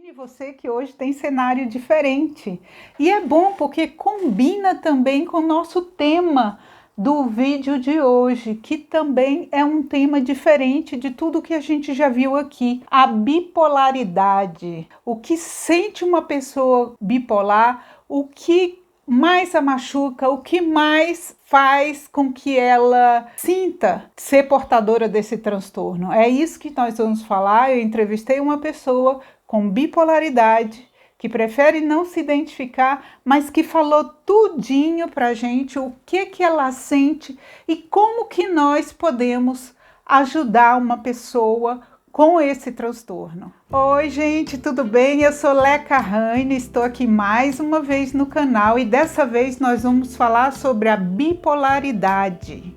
E você que hoje tem cenário diferente. E é bom porque combina também com o nosso tema do vídeo de hoje, que também é um tema diferente de tudo que a gente já viu aqui. A bipolaridade. O que sente uma pessoa bipolar, o que mais a machuca, o que mais faz com que ela sinta ser portadora desse transtorno. É isso que nós vamos falar. Eu entrevistei uma pessoa com bipolaridade, que prefere não se identificar, mas que falou tudinho pra gente o que ela sente e como que nós podemos ajudar uma pessoa com esse transtorno. Oi gente, tudo bem? Eu sou Leca Raine, estou aqui mais uma vez no canal e dessa vez nós vamos falar sobre a bipolaridade.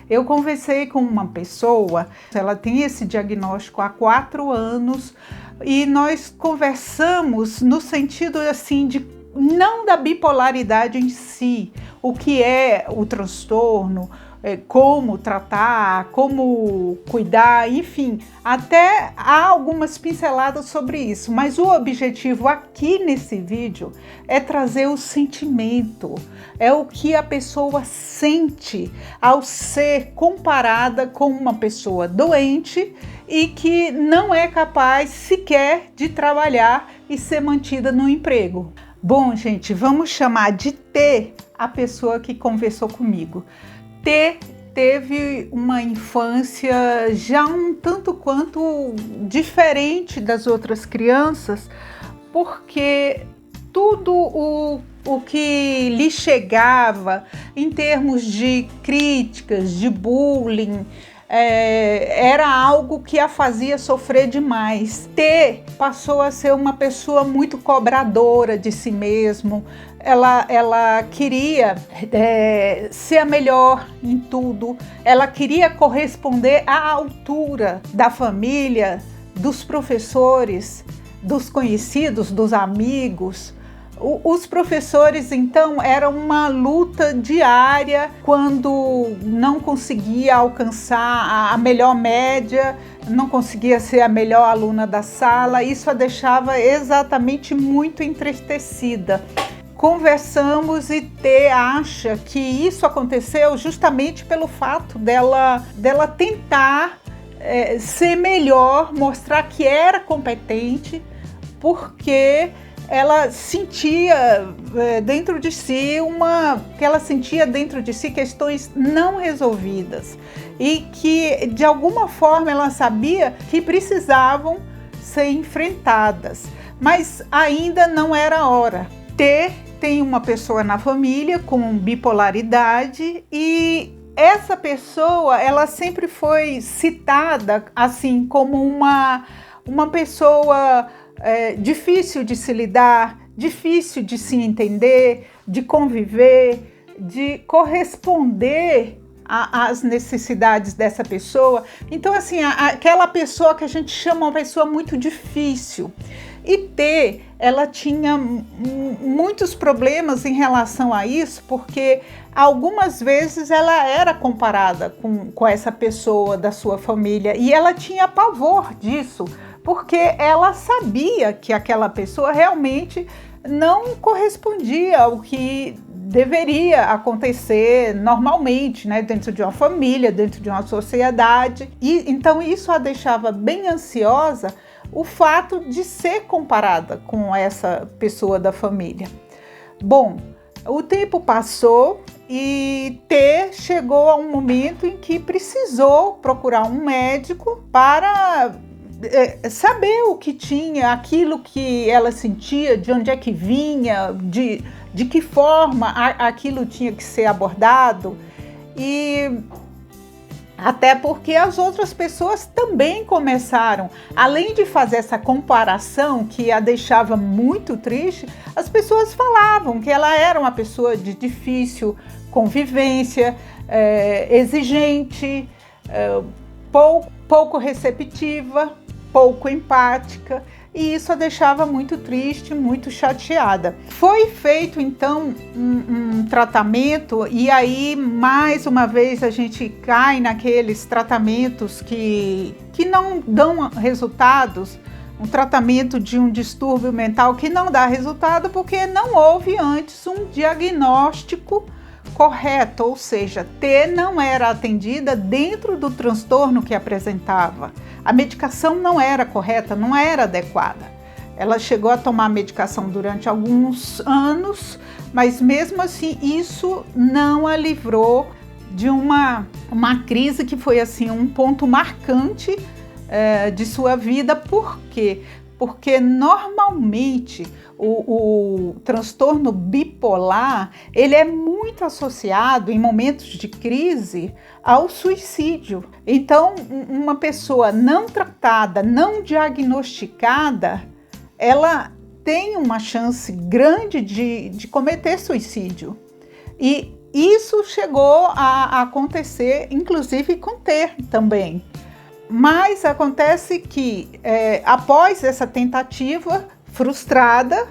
Eu conversei com uma pessoa, ela tem esse diagnóstico há 4 anos, e nós conversamos no sentido assim de não da bipolaridade em si, o que é o transtorno, como tratar, como cuidar, enfim, até há algumas pinceladas sobre isso, mas o objetivo aqui nesse vídeo é trazer o sentimento, é o que a pessoa sente ao ser comparada com uma pessoa doente e que não é capaz sequer de trabalhar e ser mantida no emprego. Bom, gente, vamos chamar de T a pessoa que conversou comigo. T teve uma infância já um tanto quanto diferente das outras crianças, porque tudo o que lhe chegava em termos de críticas, de bullying, era algo que a fazia sofrer demais. T passou a ser uma pessoa muito cobradora de si mesmo. Ela queria ser a melhor em tudo. Ela queria corresponder à altura da família, dos professores, dos conhecidos, dos amigos. Os professores, então, era uma luta diária quando não conseguia alcançar a melhor média, não conseguia ser a melhor aluna da sala. Isso a deixava exatamente muito entristecida. Conversamos e T acha que isso aconteceu justamente pelo fato dela tentar ser melhor, mostrar que era competente, porque ela sentia dentro de si questões não resolvidas e que de alguma forma ela sabia que precisavam ser enfrentadas, mas ainda não era a hora. T tem uma pessoa na família com bipolaridade e essa pessoa ela sempre foi citada assim como uma pessoa difícil de se lidar, difícil de se entender, de conviver, de corresponder às necessidades dessa pessoa. Então, assim, aquela pessoa que a gente chama uma pessoa muito difícil. E T, ela tinha muitos problemas em relação a isso, porque algumas vezes ela era comparada com essa pessoa da sua família e ela tinha pavor disso, porque ela sabia que aquela pessoa realmente não correspondia ao que deveria acontecer normalmente, né, dentro de uma família, dentro de uma sociedade. E então isso a deixava bem ansiosa, o fato de ser comparada com essa pessoa da família. Bom, o tempo passou e T chegou a um momento em que precisou procurar um médico para saber o que tinha, aquilo que ela sentia, de onde é que vinha, de que forma aquilo tinha que ser abordado. E até porque as outras pessoas também começaram, além de fazer essa comparação que a deixava muito triste, as pessoas falavam que ela era uma pessoa de difícil convivência, exigente, pouco receptiva, pouco empática, e isso a deixava muito triste, muito chateada. Foi feito então um tratamento, e aí mais uma vez a gente cai naqueles tratamentos que não dão resultados um tratamento de um distúrbio mental que não dá resultado porque não houve antes um diagnóstico correto, ou seja, T não era atendida dentro do transtorno que apresentava. A medicação não era correta, não era adequada. Ela chegou a tomar medicação durante alguns anos, mas mesmo assim isso não a livrou de uma crise que foi assim um ponto marcante de sua vida. Por quê? Porque normalmente o transtorno bipolar ele é muito associado em momentos de crise ao suicídio. Então, uma pessoa não tratada, não diagnosticada, ela tem uma chance grande de cometer suicídio. E isso chegou a acontecer, inclusive com T também. Mas acontece que, após essa tentativa frustrada,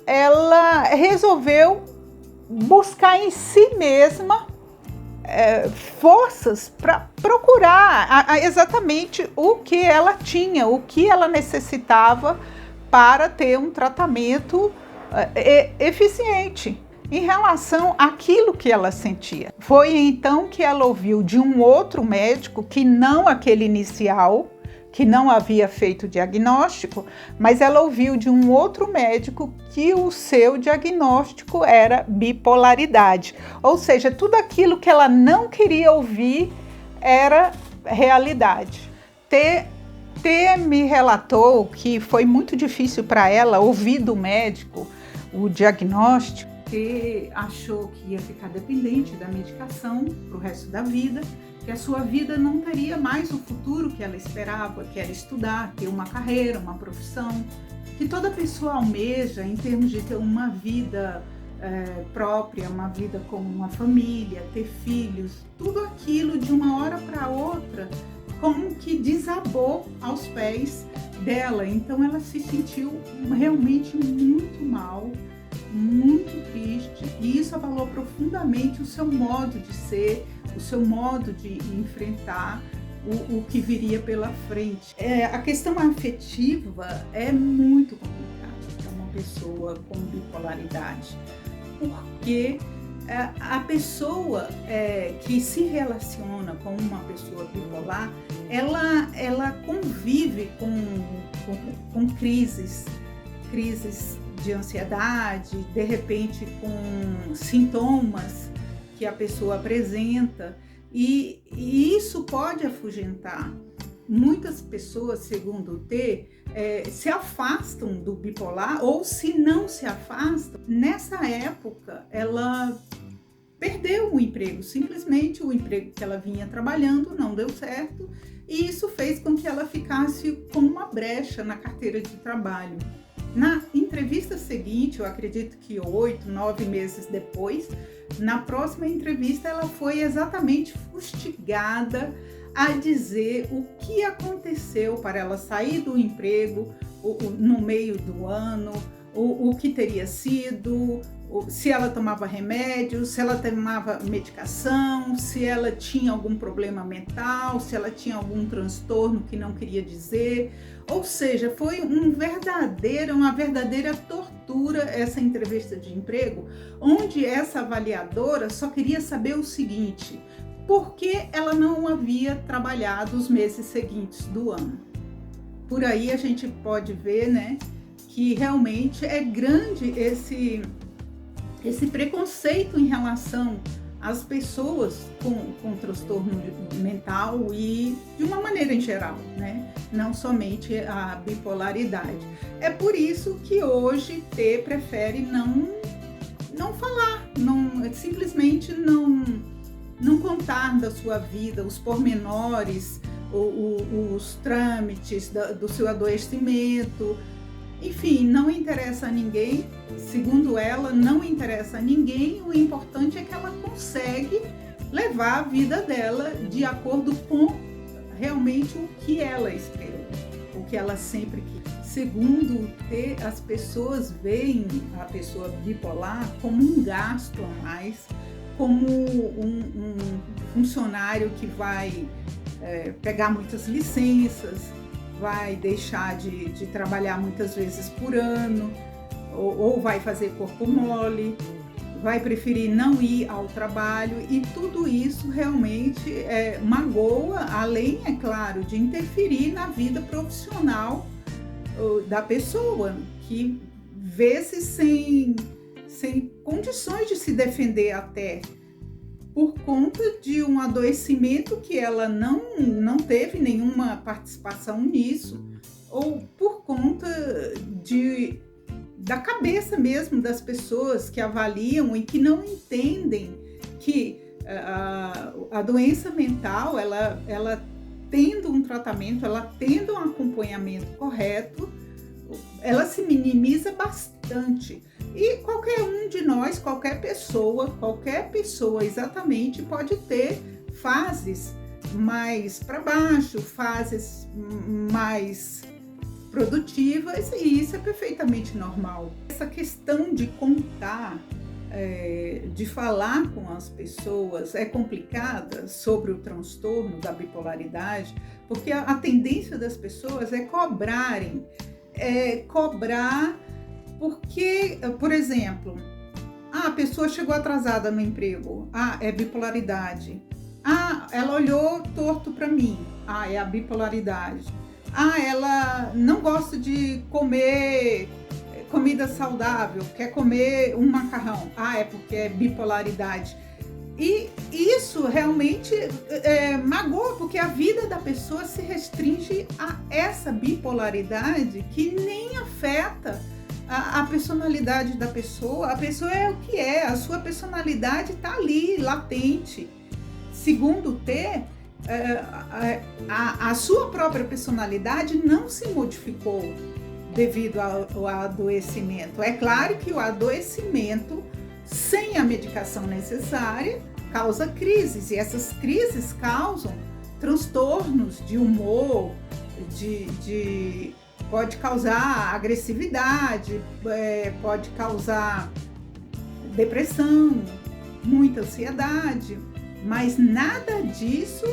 ela resolveu buscar em si mesma forças para procurar exatamente o que ela tinha, o que ela necessitava para ter um tratamento eficiente em relação àquilo que ela sentia. Foi então que ela ouviu de um outro médico, que não aquele inicial, que não havia feito o diagnóstico, mas ela ouviu de um outro médico que o seu diagnóstico era bipolaridade. Ou seja, tudo aquilo que ela não queria ouvir era realidade. T me relatou que foi muito difícil para ela ouvir do médico o diagnóstico, que achou que ia ficar dependente da medicação para o resto da vida, que a sua vida não teria mais o futuro que ela esperava, que era estudar, ter uma carreira, uma profissão, que toda pessoa almeja em termos de ter uma vida própria, uma vida com uma família, ter filhos, tudo aquilo de uma hora para outra como que desabou aos pés dela. Então ela se sentiu realmente muito mal, muito triste, e isso abalou profundamente o seu modo de ser, o seu modo de enfrentar o que viria pela frente. A questão afetiva é muito complicada para uma pessoa com bipolaridade, porque a pessoa que se relaciona com uma pessoa bipolar, ela convive com crises de ansiedade, de repente com sintomas que a pessoa apresenta, e isso pode afugentar. Muitas pessoas, segundo o T, se afastam do bipolar, ou se não se afastam, nessa época ela perdeu o emprego, simplesmente o emprego que ela vinha trabalhando não deu certo, e isso fez com que ela ficasse com uma brecha na carteira de trabalho. Na entrevista seguinte, eu acredito que 8, 9 meses depois, na próxima entrevista ela foi exatamente fustigada a dizer o que aconteceu para ela sair do emprego no meio do ano, o que teria sido, se ela tomava remédio, se ela tomava medicação, se ela tinha algum problema mental, se ela tinha algum transtorno que não queria dizer. Ou seja, foi uma verdadeira tortura essa entrevista de emprego, onde essa avaliadora só queria saber o seguinte: por que ela não havia trabalhado os meses seguintes do ano. Por aí a gente pode ver, né, que realmente é grande esse preconceito em relação às pessoas com transtorno mental e de uma maneira em geral, né? Não somente a bipolaridade. É por isso que hoje T prefere não falar, simplesmente não contar da sua vida, os pormenores, os trâmites do seu adoecimento. Enfim, não interessa a ninguém, segundo ela, não interessa a ninguém, o importante é que ela consegue levar a vida dela de acordo com realmente o que ela esperou, o que ela sempre quis. Segundo o T, as pessoas veem a pessoa bipolar como um gasto a mais, como um funcionário que vai pegar muitas licenças, vai deixar de trabalhar muitas vezes por ano, ou vai fazer corpo mole, vai preferir não ir ao trabalho, e tudo isso realmente magoa, além, é claro, de interferir na vida profissional da pessoa, que vê-se sem condições de se defender até, por conta de um adoecimento que ela não teve nenhuma participação nisso, ou por conta da cabeça mesmo das pessoas que avaliam e que não entendem que a doença mental, ela tendo um tratamento, ela tendo um acompanhamento correto, ela se minimiza bastante. E qualquer um de nós, qualquer pessoa exatamente pode ter fases mais para baixo, fases mais produtivas, e isso é perfeitamente normal. Essa questão de contar, de falar com as pessoas é complicada sobre o transtorno da bipolaridade, porque a tendência das pessoas é cobrar porque, por exemplo, a pessoa chegou atrasada no emprego, é bipolaridade. Ela olhou torto para mim, é a bipolaridade. Ela não gosta de comer comida saudável, quer comer um macarrão, é porque é bipolaridade. E isso realmente magoa, porque a vida da pessoa se restringe a essa bipolaridade que nem afeta a personalidade da pessoa. A pessoa é o que é, a sua personalidade está ali, latente. Segundo T, a sua própria personalidade não se modificou devido ao adoecimento. É claro que o adoecimento, sem a medicação necessária, causa crises, e essas crises causam transtornos de humor, pode causar agressividade, pode causar depressão, muita ansiedade, mas nada disso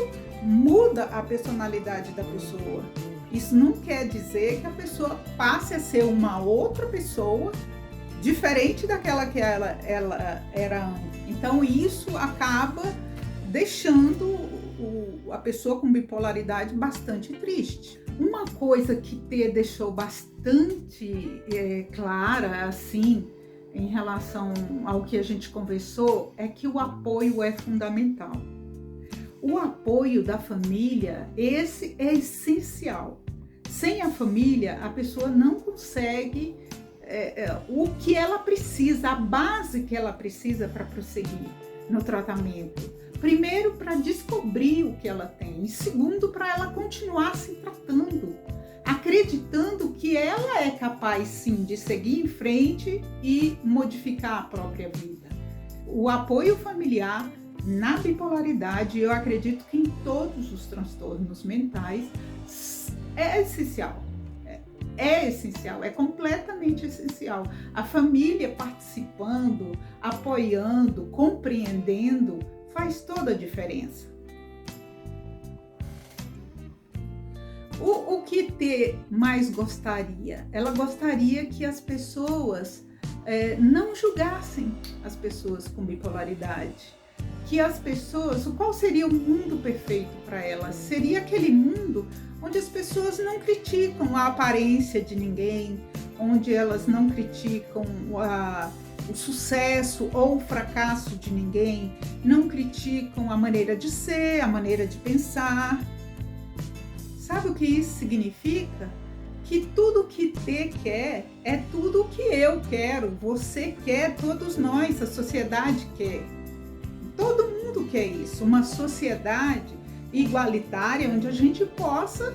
muda a personalidade da pessoa. Isso não quer dizer que a pessoa passe a ser uma outra pessoa diferente daquela que ela era antes. Então isso acaba deixando a pessoa com bipolaridade bastante triste. Uma coisa que T deixou bastante clara, assim, em relação ao que a gente conversou, é que o apoio é fundamental. O apoio da família, esse é essencial. Sem a família, a pessoa não consegue o que ela precisa, a base que ela precisa para prosseguir no tratamento. Primeiro, para descobrir o que ela tem, e segundo, para ela continuar se tratando, acreditando que ela é capaz sim de seguir em frente e modificar a própria vida. O apoio familiar na bipolaridade, eu acredito que em todos os transtornos mentais, é essencial. É essencial, é completamente essencial. A família participando, apoiando, compreendendo, faz toda a diferença. O que T mais gostaria? Ela gostaria que as pessoas não julgassem as pessoas com bipolaridade. Que as pessoas, qual seria o mundo perfeito para elas? Seria aquele mundo onde as pessoas não criticam a aparência de ninguém, onde elas não criticam o sucesso ou o fracasso de ninguém, não criticam a maneira de ser, a maneira de pensar. Sabe o que isso significa? Que tudo que T quer é tudo o que eu quero, você quer, todos nós, a sociedade quer. Todo mundo quer isso, uma sociedade igualitária onde a gente possa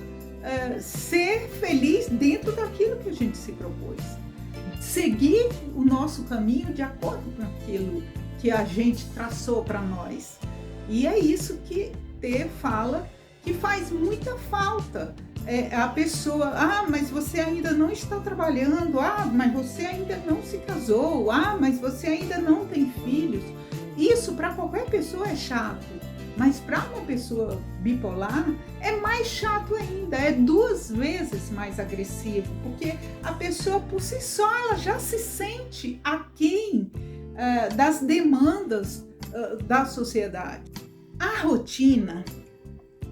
ser feliz dentro daquilo que a gente se propôs. Seguir o nosso caminho de acordo com aquilo que a gente traçou para nós. E é isso que T fala que faz muita falta. A pessoa, mas você ainda não está trabalhando, mas você ainda não se casou, mas você ainda não tem filhos. Isso para qualquer pessoa é chato. Mas para uma pessoa bipolar é mais chato ainda, é 2 vezes mais agressivo, porque a pessoa por si só ela já se sente aquém das demandas da sociedade. A rotina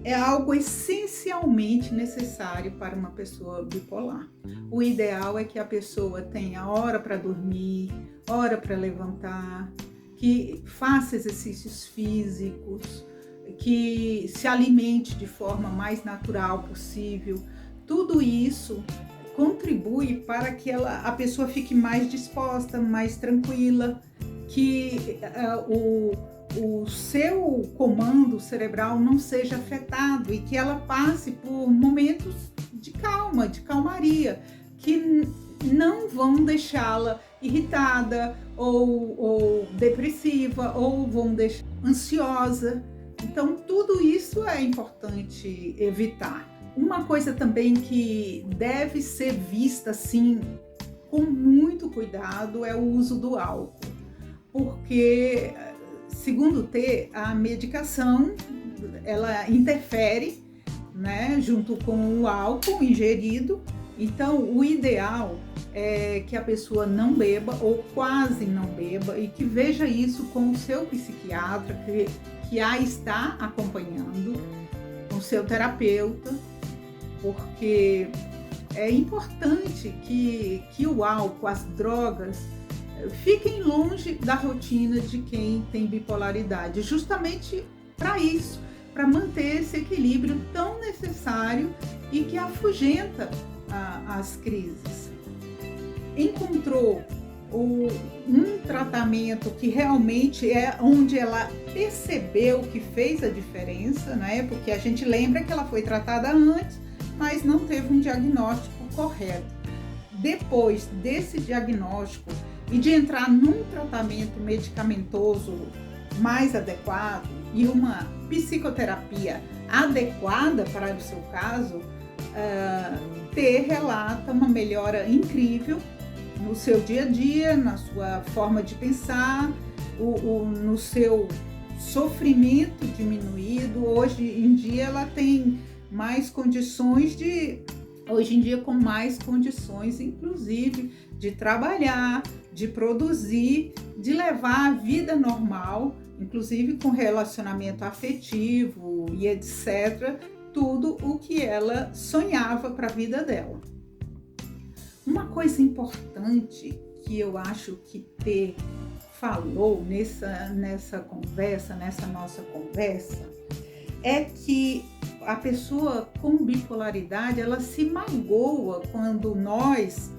é algo essencialmente necessário para uma pessoa bipolar. O ideal é que a pessoa tenha hora para dormir, hora para levantar, que faça exercícios físicos, que se alimente de forma mais natural possível. Tudo isso contribui para que a pessoa fique mais disposta, mais tranquila, que o seu comando cerebral não seja afetado e que ela passe por momentos de calma, de calmaria, que não vão deixá-la irritada ou depressiva ou vão deixar ansiosa. Então, tudo isso é importante evitar. Uma coisa também que deve ser vista assim com muito cuidado é o uso do álcool, porque segundo o T, a medicação ela interfere, né, junto com o álcool ingerido. Então, o ideal é que a pessoa não beba ou quase não beba e que veja isso com o seu psiquiatra, que a está acompanhando, com o seu terapeuta, porque é importante que o álcool, as drogas, fiquem longe da rotina de quem tem bipolaridade, justamente para isso, para manter esse equilíbrio tão necessário e que afugenta as crises. Encontrou um tratamento que realmente é onde ela percebeu que fez a diferença, né? Porque a gente lembra que ela foi tratada antes, mas não teve um diagnóstico correto. Depois desse diagnóstico e de entrar num tratamento medicamentoso mais adequado e uma psicoterapia adequada para o seu caso, T relata uma melhora incrível no seu dia a dia, na sua forma de pensar, no seu sofrimento diminuído. Hoje em dia ela tem mais condições com mais condições, inclusive, de trabalhar, de produzir, de levar a vida normal, inclusive com relacionamento afetivo e etc., tudo o que ela sonhava para a vida dela. Uma coisa importante que eu acho que T falou nessa conversa, nessa nossa conversa, é que a pessoa com bipolaridade, ela se magoa quando nós,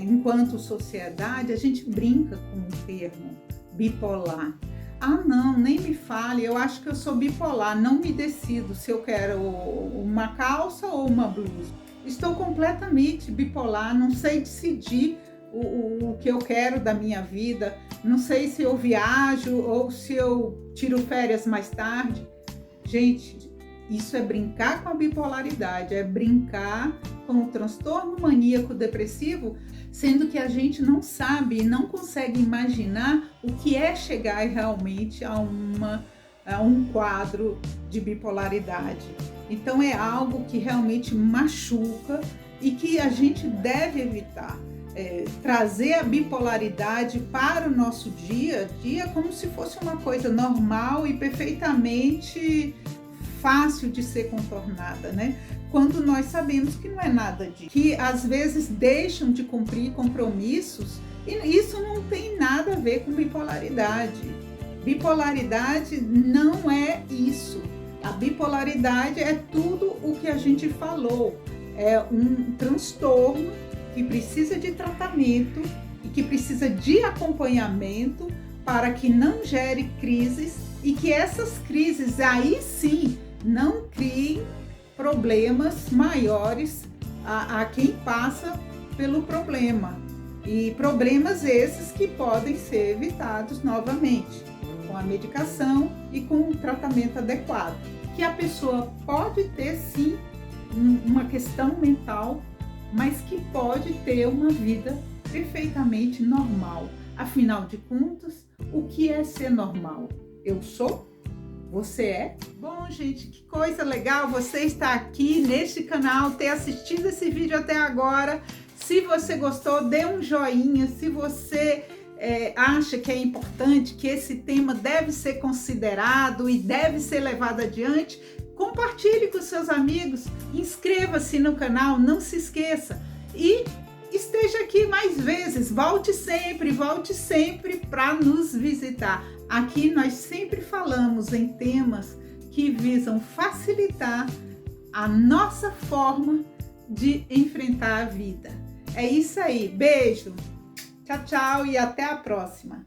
enquanto sociedade, a gente brinca com o termo bipolar. Ah, não, nem me fale, eu acho que eu sou bipolar, não me decido se eu quero uma calça ou uma blusa. Estou completamente bipolar, não sei decidir o que eu quero da minha vida, não sei se eu viajo ou se eu tiro férias mais tarde. Gente, isso é brincar com a bipolaridade, é brincar com o transtorno maníaco depressivo, sendo que a gente não sabe e não consegue imaginar o que é chegar realmente a um quadro de bipolaridade. Então é algo que realmente machuca e que a gente deve evitar. Trazer a bipolaridade para o nosso dia a dia como se fosse uma coisa normal e perfeitamente fácil de ser contornada, né? Quando nós sabemos que não é nada disso, que às vezes deixam de cumprir compromissos, e isso não tem nada a ver com bipolaridade. Bipolaridade não é isso. A bipolaridade é tudo o que a gente falou. É um transtorno que precisa de tratamento e que precisa de acompanhamento para que não gere crises e que essas crises aí sim não criem problemas maiores a quem passa pelo problema. E problemas esses que podem ser evitados novamente com a medicação e com o tratamento adequado. Que a pessoa pode ter sim uma questão mental, mas que pode ter uma vida perfeitamente normal. Afinal de contas, o que é ser normal? Eu sou? Você é? Bom, gente, que coisa legal você estar aqui neste canal, ter assistido esse vídeo até agora. Se você gostou, dê um joinha. Se você acha que é importante, que esse tema deve ser considerado e deve ser levado adiante, compartilhe com seus amigos, inscreva-se no canal, não se esqueça. E esteja aqui mais vezes, volte sempre para nos visitar. Aqui nós sempre falamos em temas que visam facilitar a nossa forma de enfrentar a vida. É isso aí, beijo, tchau, tchau e até a próxima.